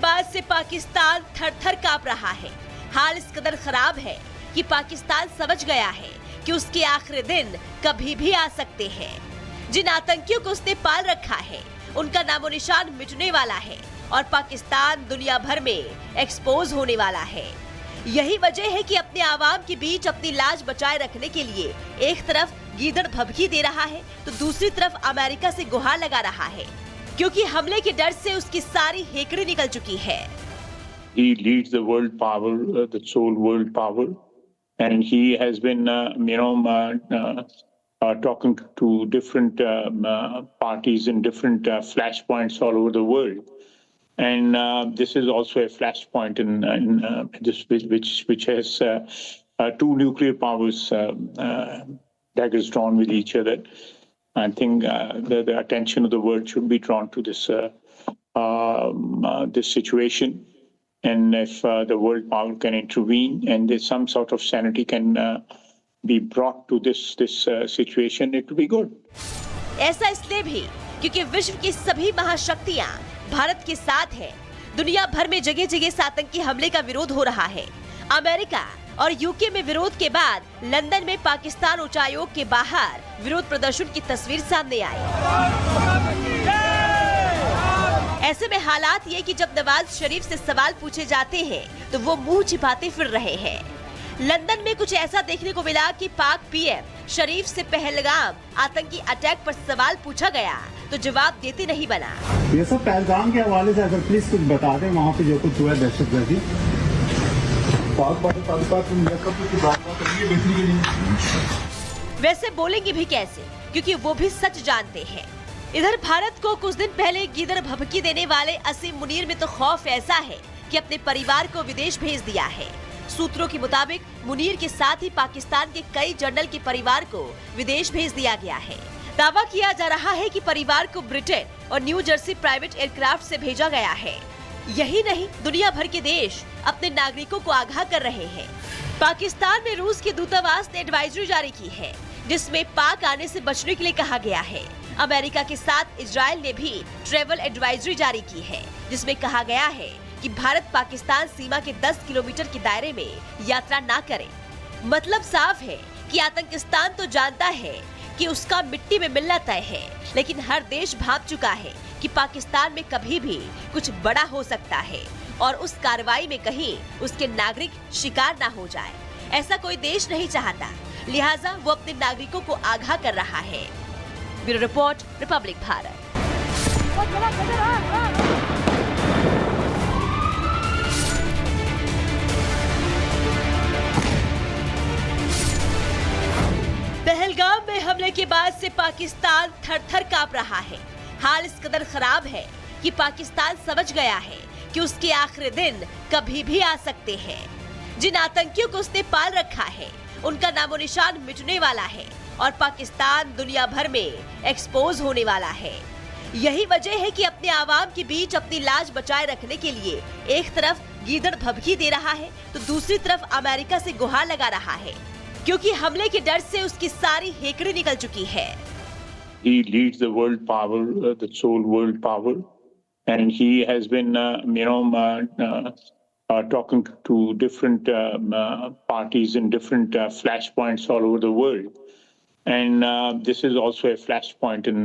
बाद से पाकिस्तान थर-थर कांप रहा है। हाल इस कदर खराब है कि पाकिस्तान समझ गया है कि उसके आखिरी दिन कभी भी आ सकते हैं। जिन आतंकियों को उसने पाल रखा है, उनका नामो निशान मिटने वाला है और पाकिस्तान दुनिया भर में एक्सपोज होने वाला है। यही वजह है कि अपने आवाम के बीच अपनी लाज बचाए रखने के लिए एक तरफ गीदड़ भभकी दे रहा है तो दूसरी तरफ अमेरिका से गुहार लगा रहा है, क्योंकि हमले के डर से उसकी सारी हेकड़ी निकल चुकी है। He leads the world power, the sole world power, and he has been, talking to different parties in different flashpoints all over the world. And this is also a flashpoint in this, which has two nuclear powers daggers drawn with each other. I think the attention of the world should be drawn to this this situation, and if the world power can intervene and there's some sort of sanity can be brought to this situation, it will be good. ऐसा इसलिए भी क्योंकि विश्व की सभी महाशक्तियां भारत के साथ है। दुनिया भर में जगह जगह आतंकी हमले का विरोध हो रहा है। अमेरिका और यूके में विरोध के बाद लंदन में पाकिस्तान उच्चायोग के बाहर विरोध प्रदर्शन की तस्वीर सामने आई। ऐसे में हालात ये कि जब नवाज शरीफ से सवाल पूछे जाते हैं तो वो मुंह छिपाते फिर रहे हैं। लंदन में कुछ ऐसा देखने को मिला कि पाक पीएम शरीफ से पहलगाम आतंकी अटैक पर सवाल पूछा गया तो जवाब देते नहीं बना। ये सब पहलगाम के हवाले से अगर प्लीज कुछ बता दें, वहाँ पे जो कुछ हुआ दहशतगर्दी। वैसे बोलेंगे भी कैसे, क्योंकि वो भी सच जानते हैं। इधर भारत को कुछ दिन पहले गीदड़ भभकी देने वाले असीम मुनीर में तो खौफ ऐसा है कि अपने परिवार को विदेश भेज दिया है। सूत्रों के मुताबिक मुनीर के साथ ही पाकिस्तान के कई जनरल के परिवार को विदेश भेज दिया गया है। दावा किया जा रहा है कि परिवार को ब्रिटेन और न्यू जर्सी प्राइवेट एयरक्राफ्ट से भेजा गया है। यही नहीं, दुनिया भर के देश अपने नागरिकों को आगाह कर रहे हैं। पाकिस्तान में रूस के दूतावास ने एडवाइजरी जारी की है, जिसमें पाक आने से बचने के लिए कहा गया है। अमेरिका के साथ इजराइल ने भी ट्रेवल एडवाइजरी जारी की है, जिसमें कहा गया है कि भारत पाकिस्तान सीमा के 10 किलोमीटर के दायरे में यात्रा ना करे। मतलब साफ है कि आतंकिस्तान तो जानता है कि उसका मिट्टी में मिलना तय है, लेकिन हर देश भाप चुका है कि पाकिस्तान में कभी भी कुछ बड़ा हो सकता है और उस कार्रवाई में कहीं उसके नागरिक शिकार ना हो जाए। ऐसा कोई देश नहीं चाहता, लिहाजा वो अपने नागरिकों को आगाह कर रहा है। Bureau report, Republic Bharat. Pahalgam में हमले के बाद से पाकिस्तान थर-थर कांप रहा है। हाल इस कदर खराब है कि पाकिस्तान समझ गया है कि उसके आखिरी दिन कभी भी आ सकते हैं। जिन आतंकियों को उसने पाल रखा है, उनका नामो निशान मिटने वाला है और पाकिस्तान दुनिया भर में एक्सपोज होने वाला है। यही वजह है कि अपने आवाम के बीच अपनी लाज बचाए रखने के लिए एक तरफ गीदड़ भभकी दे रहा है तो दूसरी तरफ अमेरिका से गुहार लगा रहा है, क्योंकि हमले के डर से उसकी सारी हेकड़ी निकल चुकी है। He leads the world power, the sole world power, and he has been, talking to different parties in different flashpoints all over the world. And this is also a flashpoint in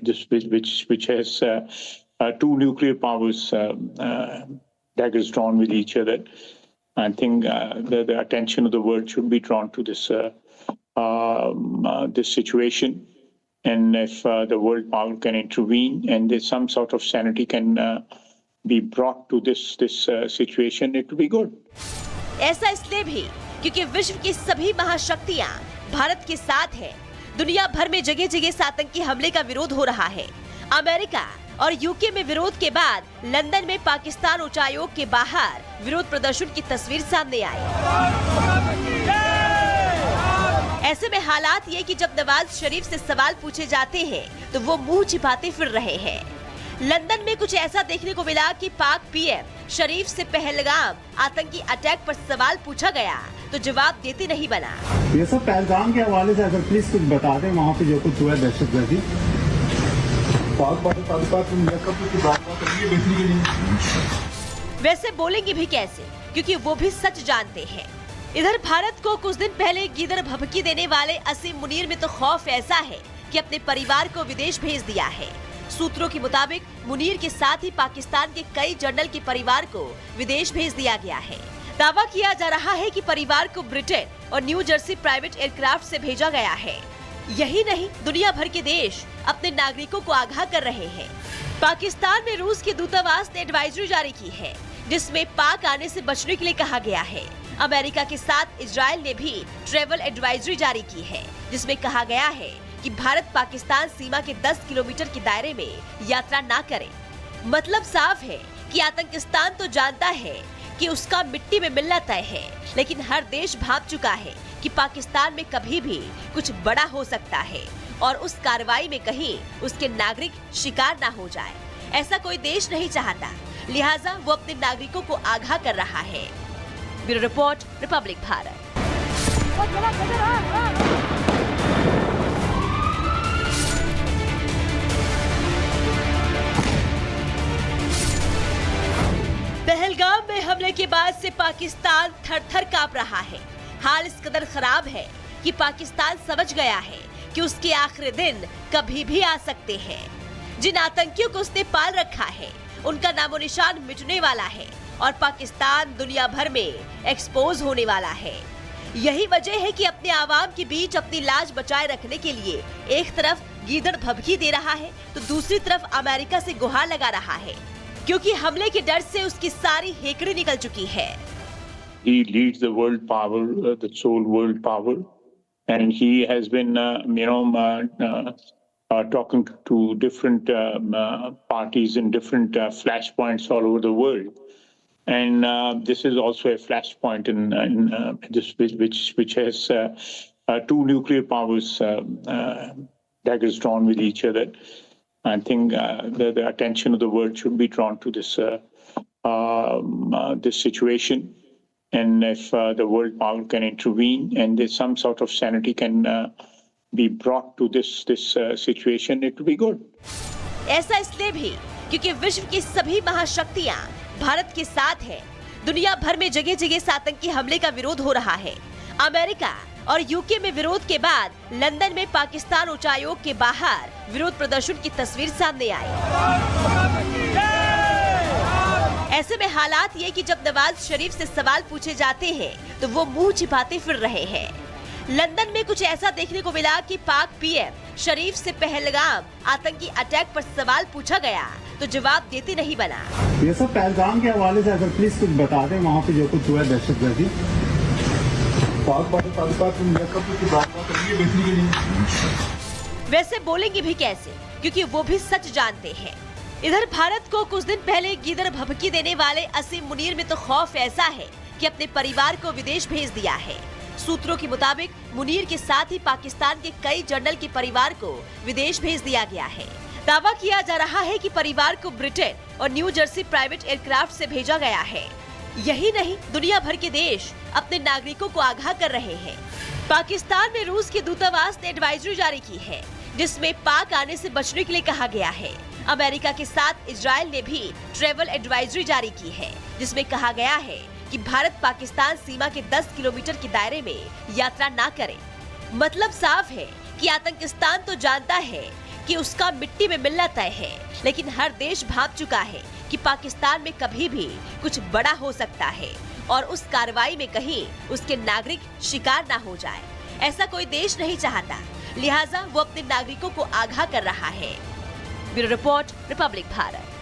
this, which has two nuclear powers daggers drawn with each other. I think the attention of the world should be drawn to this this situation, and if the world power can intervene and there's some sort of sanity can be brought to this situation, it will be good. ऐसा इसलिए भी क्योंकि विश्व की सभी महाशक्तियां भारत के साथ है। दुनिया भर में जगह जगह आतंकी हमले का विरोध हो रहा है। अमेरिका और यूके में विरोध के बाद लंदन में पाकिस्तान उच्चायोग के बाहर विरोध प्रदर्शन की तस्वीर सामने आई। ऐसे में हालात ये कि जब नवाज शरीफ से सवाल पूछे जाते हैं तो वो मुंह छिपाते फिर रहे हैं। लंदन में कुछ ऐसा देखने को मिला कि पाक पीएम शरीफ से पहलगाम आतंकी अटैक पर सवाल पूछा गया तो जवाब देते नहीं बना। ये सब पहलगाम के हवाले से अगर प्लीज कुछ बता दें, वहाँ पे जो कुछ हुआ दहशतगर्दी। करेंगे बेहतरी के लिए। वैसे बोलेंगे भी कैसे, क्योंकि वो भी सच जानते हैं। इधर भारत को कुछ दिन पहले गीदड़ भभकी देने वाले असीम मुनीर में तो खौफ ऐसा है कि अपने परिवार को विदेश भेज दिया है। सूत्रों के मुताबिक मुनीर के साथ ही पाकिस्तान के कई जनरल के परिवार को विदेश भेज दिया गया है। दावा किया जा रहा है कि परिवार को ब्रिटेन और न्यू जर्सी प्राइवेट एयरक्राफ्ट से भेजा गया है। यही नहीं, दुनिया भर के देश अपने नागरिकों को आगाह कर रहे हैं। पाकिस्तान में रूस के दूतावास ने एडवाइजरी जारी की है, जिसमें पाक आने से बचने के लिए कहा गया है। अमेरिका के साथ इजराइल ने भी ट्रेवल एडवाइजरी जारी की है, जिसमें कहा गया है कि भारत पाकिस्तान सीमा के 10 किलोमीटर के दायरे में यात्रा ना करे। मतलब साफ है कि आतंकिस्तान तो जानता है कि उसका मिट्टी में मिलना तय है, लेकिन हर देश भांप चुका है कि पाकिस्तान में कभी भी कुछ बड़ा हो सकता है और उस कार्रवाई में कहीं उसके नागरिक शिकार ना हो जाए। ऐसा कोई देश नहीं चाहता, लिहाजा वो अपने नागरिकों को आगाह कर रहा है। Bureau report, Republic Bharat. Pahalgam में हमले के बाद से पाकिस्तान थर-थर कांप रहा है। हाल इस कदर खराब है कि पाकिस्तान समझ गया है कि उसके आखिरी दिन कभी भी आ सकते हैं। जिन आतंकियों को उसने पाल रखा है, उनका नामो निशान मिटने वाला है और पाकिस्तान दुनिया भर में एक्सपोज होने वाला है। यही वजह है कि अपने आवाम के बीच अपनी लाज बचाए रखने के लिए एक तरफ गीदड़ भभकी दे रहा है, तो दूसरी तरफ अमेरिका से गुहार लगा रहा है, क्योंकि हमले के डर से उसकी सारी हेकड़ी निकल चुकी है। He leads the world power, the sole world power, and he has been, talking to different parties in different flashpoints all over the world. And this is also a flashpoint in this, which has two nuclear powers daggers drawn with each other. I think the attention of the world should be drawn to this this situation, and if the world power can intervene and there's some sort of sanity can be brought to this situation, it will be good. ऐसा इसलिए भी क्योंकि विश्व की सभी महाशक्तियां भारत के साथ हैं। दुनिया भर में जगह जगह इस आतंकी हमले का विरोध हो रहा है। अमेरिका और यूके में विरोध के बाद लंदन में पाकिस्तान उच्चायोग के बाहर विरोध प्रदर्शन की तस्वीर सामने आई। ऐसे में हालात ये कि जब नवाज शरीफ से सवाल पूछे जाते हैं तो वो मुंह छिपाते फिर रहे हैं। लंदन में कुछ ऐसा देखने को मिला कि पाक पीएम शरीफ से पहलगाम आतंकी अटैक पर सवाल पूछा गया तो जवाब देते नहीं बना। ये सब पहलगाम के हवाले से अगर प्लीज कुछ बता दें, वहाँ पे जो कुछ हुआ दहशतगर्दी। वैसे बोलेंगे भी कैसे, क्योंकि वो भी सच जानते हैं। इधर भारत को कुछ दिन पहले गीदड़ भभकी देने वाले असीम मुनीर में तो खौफ ऐसा है कि अपने परिवार को विदेश भेज दिया है। सूत्रों के मुताबिक मुनीर के साथ ही पाकिस्तान के कई जनरल के परिवार को विदेश भेज दिया गया है। दावा किया जा रहा है कि परिवार को ब्रिटेन और न्यू जर्सी प्राइवेट एयरक्राफ्ट से भेजा गया है। यही नहीं, दुनिया भर के देश अपने नागरिकों को आगाह कर रहे हैं। पाकिस्तान में रूस के दूतावास ने एडवाइजरी जारी की है, जिसमें पाक आने से बचने के लिए कहा गया है। अमेरिका के साथ इजराइल ने भी ट्रेवल एडवाइजरी जारी की है, जिसमें कहा गया है कि भारत पाकिस्तान सीमा के 10 किलोमीटर के दायरे में यात्रा ना करे। मतलब साफ है कि आतंकिस्तान तो जानता है कि उसका मिट्टी में मिलना तय है, लेकिन हर देश भांप चुका है कि पाकिस्तान में कभी भी कुछ बड़ा हो सकता है और उस कार्रवाई में कहीं उसके नागरिक शिकार ना हो जाए। ऐसा कोई देश नहीं चाहता, लिहाजा वो अपने नागरिकों को आगाह कर रहा है। Bureau report, Republic Bharat.